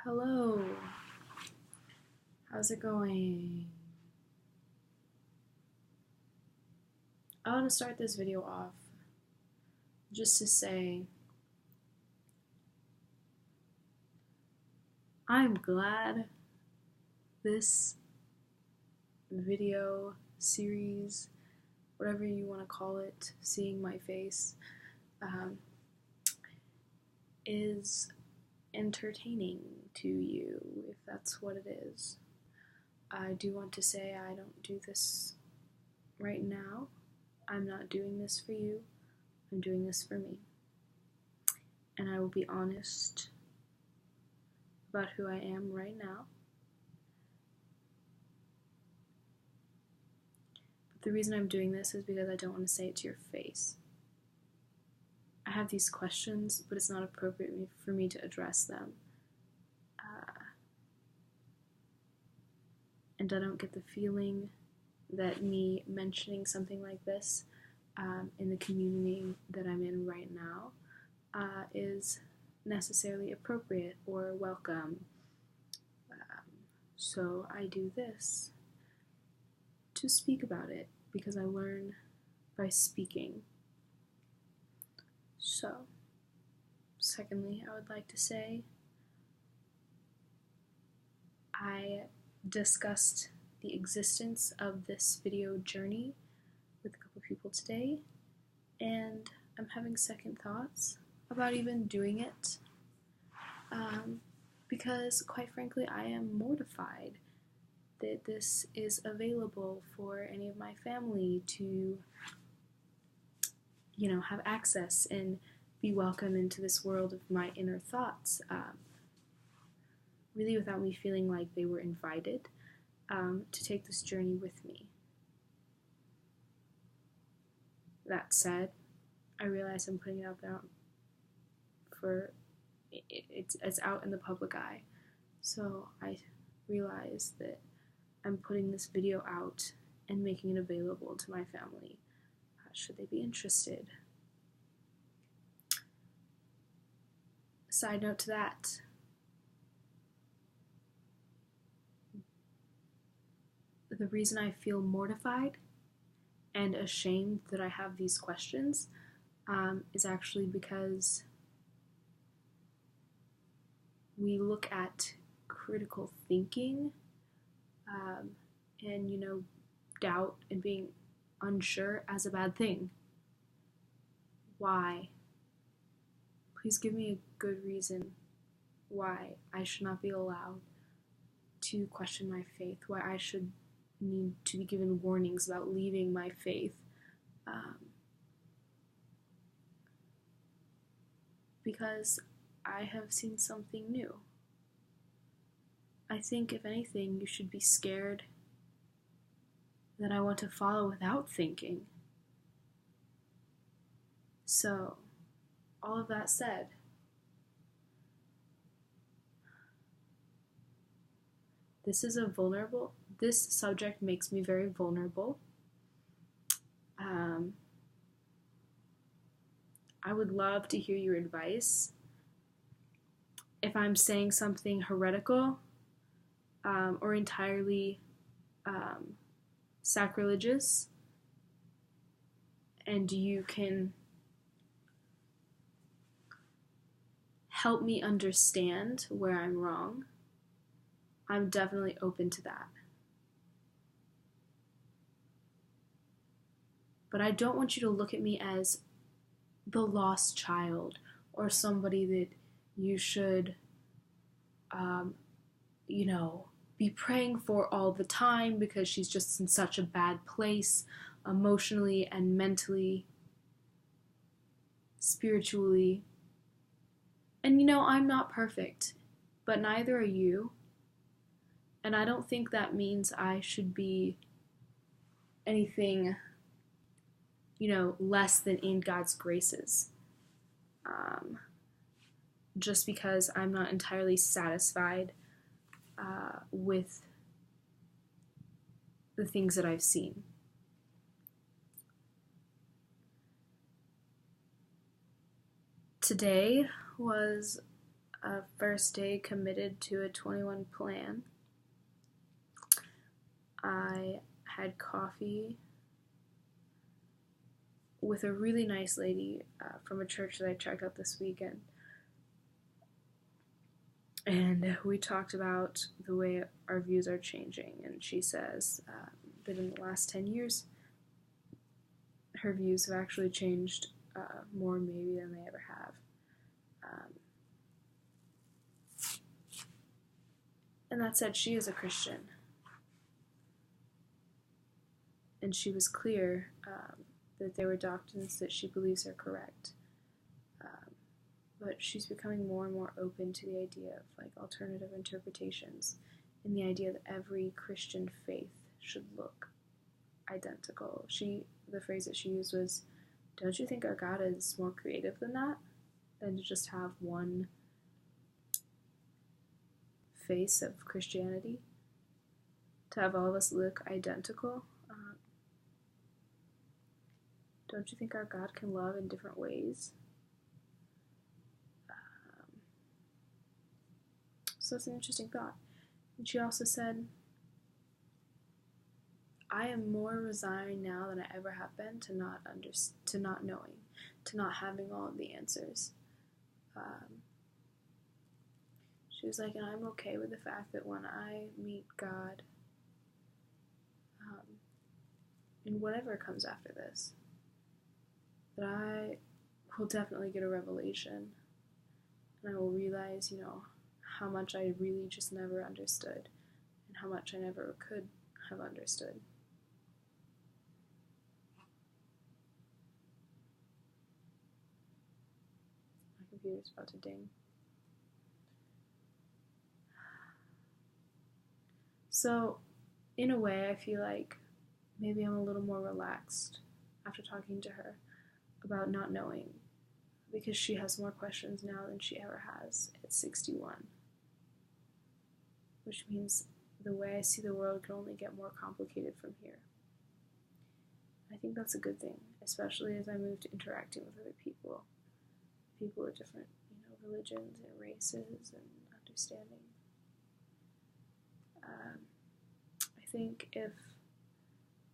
Hello, how's it going? I want to start this video off just to say I'm glad this video series, whatever you want to call it, seeing my face, is entertaining to you, if that's what it is. I do want to say I don't do this right now. I'm not doing this for you. I'm doing this for me. And I will be honest about who I am right now. But the reason I'm doing this is because I don't want to say it to your face. I have these questions, but it's not appropriate for me to address them. And I don't get the feeling that me mentioning something like this in the community that I'm in right now is necessarily appropriate or welcome. So I do this to speak about it because I learn by speaking. So, secondly, I would like to say I discussed the existence of this video journey with a couple people today, and I'm having second thoughts about even doing it because, quite frankly, I am mortified that this is available for any of my family to, have access and be welcome into this world of my inner thoughts, really without me feeling like they were invited to take this journey with me. That said, I realize I'm putting it out there for it's out in the public eye, so I realize that I'm putting this video out and making it available to my family, should they be interested. Side note to that, the reason I feel mortified and ashamed that I have these questions is actually because we look at critical thinking and, doubt and being unsure as a bad thing. Why? Please give me a good reason why I should not be allowed to question my faith, why I should need to be given warnings about leaving my faith. Because I have seen something new. I think, if anything, you should be scared that I want to follow without thinking. So, all of that said, this subject makes me very vulnerable. I would love to hear your advice. If I'm saying something heretical or entirely sacrilegious, and you can help me understand where I'm wrong, I'm definitely open to that. But I don't want you to look at me as the lost child or somebody that you should, be praying for all the time because she's just in such a bad place emotionally and mentally, spiritually. And I'm not perfect, but neither are you. And I don't think that means I should be anything, less than in God's graces. Just because I'm not entirely satisfied with the things that I've seen. Today was first day committed to a 21 plan. I had coffee with a really nice lady from a church that I checked out this weekend. And we talked about the way our views are changing. And she says that in the last 10 years, her views have actually changed more maybe than they ever have. And that said, she is a Christian. And she was clear that there were doctrines that she believes are correct. But she's becoming more and more open to the idea of like alternative interpretations and the idea that every Christian faith should look identical. The phrase that she used was, "Don't you think our God is more creative than that? Than to just have one face of Christianity? To have all of us look identical? Don't you think our God can love in different ways?" So it's an interesting thought. And she also said, "I am more resigned now than I ever have been to not knowing, to not having all of the answers." She was like, and I'm okay with the fact that when I meet God, and whatever comes after this, that I will definitely get a revelation, and I will realize, how much I really just never understood, and how much I never could have understood. My computer's about to ding. So, in a way, I feel like maybe I'm a little more relaxed after talking to her about not knowing, because she has more questions now than she ever has at 61. Which means the way I see the world can only get more complicated from here. I think that's a good thing, especially as I move to interacting with other people of different, religions and races and understanding. I think if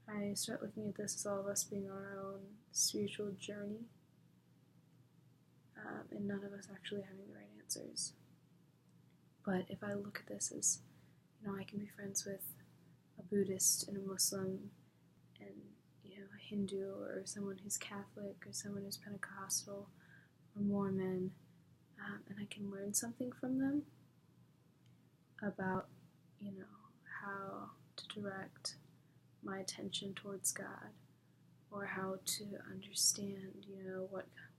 I start looking at this as all of us being on our own spiritual journey, and none of us actually having the right answers. But if I look at this as, I can be friends with a Buddhist and a Muslim and, a Hindu or someone who's Catholic or someone who's Pentecostal or Mormon, and I can learn something from them about, how to direct my attention towards God, or how to understand,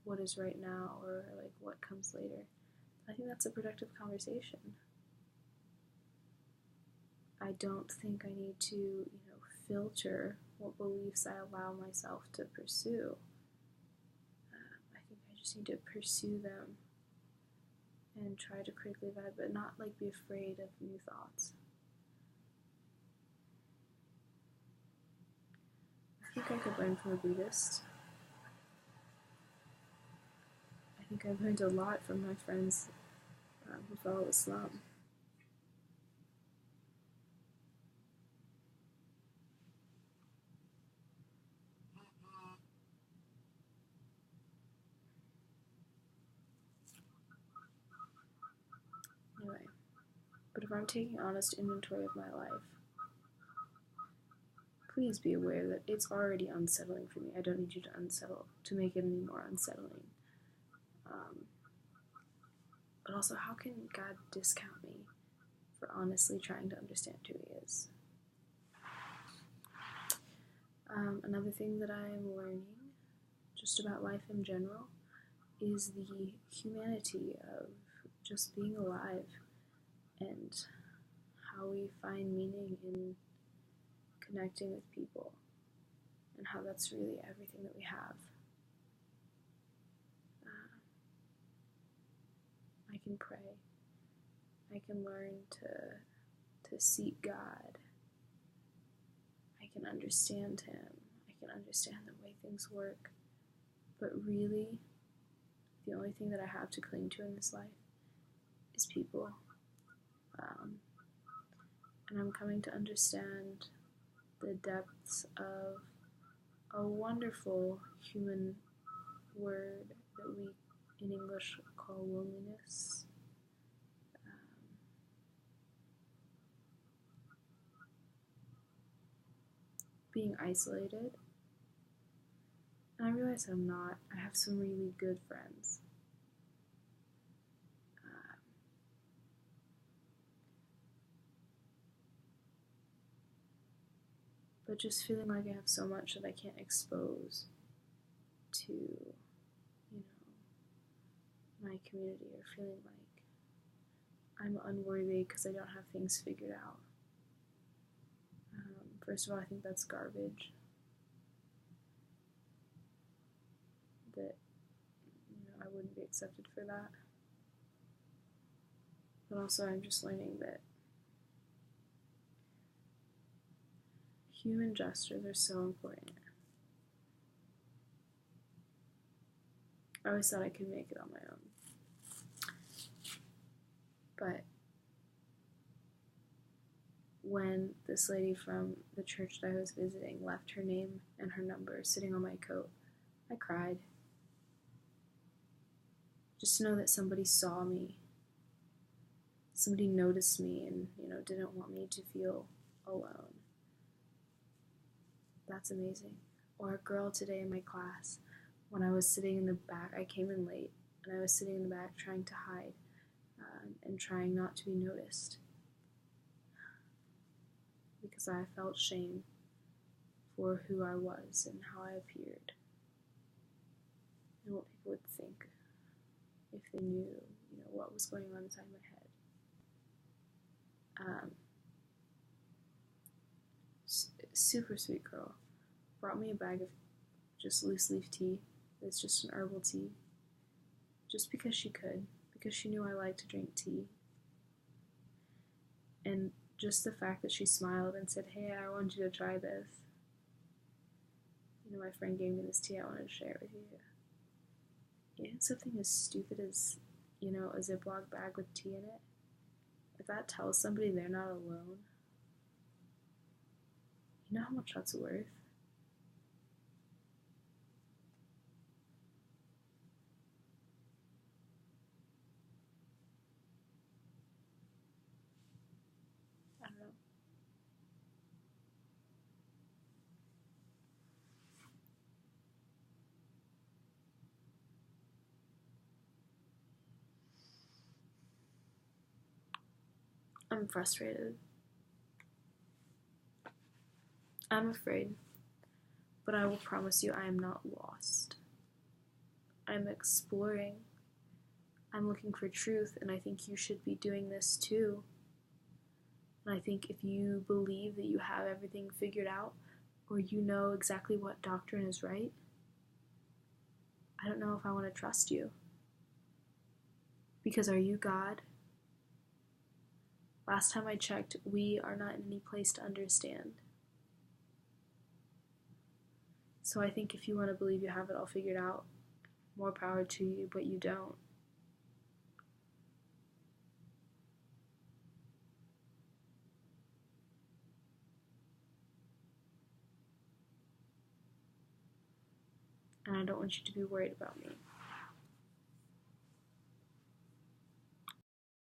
what is right now, or like what comes later. I think that's a productive conversation. I don't think I need to, filter what beliefs I allow myself to pursue. I think I just need to pursue them and try to critically evaluate, but not be afraid of new thoughts. I think I could learn from a Buddhist. I think I've learned a lot from my friends who follow Islam. Anyway, but if I'm taking honest inventory of my life, please be aware that it's already unsettling for me. I don't need you to unsettle, to make it any more unsettling. But also, how can God discount me for honestly trying to understand who He is? Another thing that I am learning, just about life in general, is the humanity of just being alive and how we find meaning in connecting with people, and how that's really everything that we have. I can pray. I can learn to seek God. I can understand Him. I can understand the way things work. But really, the only thing that I have to cling to in this life these people. And I'm coming to understand the depths of a wonderful human word that we in English call loneliness. Being isolated. And I realize I'm not. I have some really good friends. But just feeling like I have so much that I can't expose to, my community, or feeling like I'm unworthy because I don't have things figured out. First of all, I think that's garbage. That, I wouldn't be accepted for that. But also, I'm just learning that human gestures are so important. I always thought I could make it on my own. But when this lady from the church that I was visiting left her name and her number sitting on my coat, I cried. Just to know that somebody saw me, somebody noticed me, and, didn't want me to feel alone. That's amazing. Or a girl today in my class, when I was sitting in the back, I came in late, and I was sitting in the back trying to hide and trying not to be noticed because I felt shame for who I was and how I appeared and what people would think if they knew, what was going on inside my head. Super sweet girl brought me a bag of just loose leaf tea. It's just an herbal tea, just because she could, because she knew I liked to drink tea. And just the fact that she smiled and said, "Hey, I want you to try this. My friend gave me this tea, I wanted to share it with you." And something as stupid as, a Ziploc bag with tea in it, if that tells somebody they're not alone, you know how much that's worth? I don't know. I'm frustrated. I'm afraid. But I will promise you I am not lost. I'm exploring. I'm looking for truth, and I think you should be doing this too. And I think if you believe that you have everything figured out, or you know exactly what doctrine is right, I don't know if I want to trust you. Because are you God? Last time I checked, we are not in any place to understand. So I think if you want to believe you have it all figured out, more power to you, but you don't. And I don't want you to be worried about me.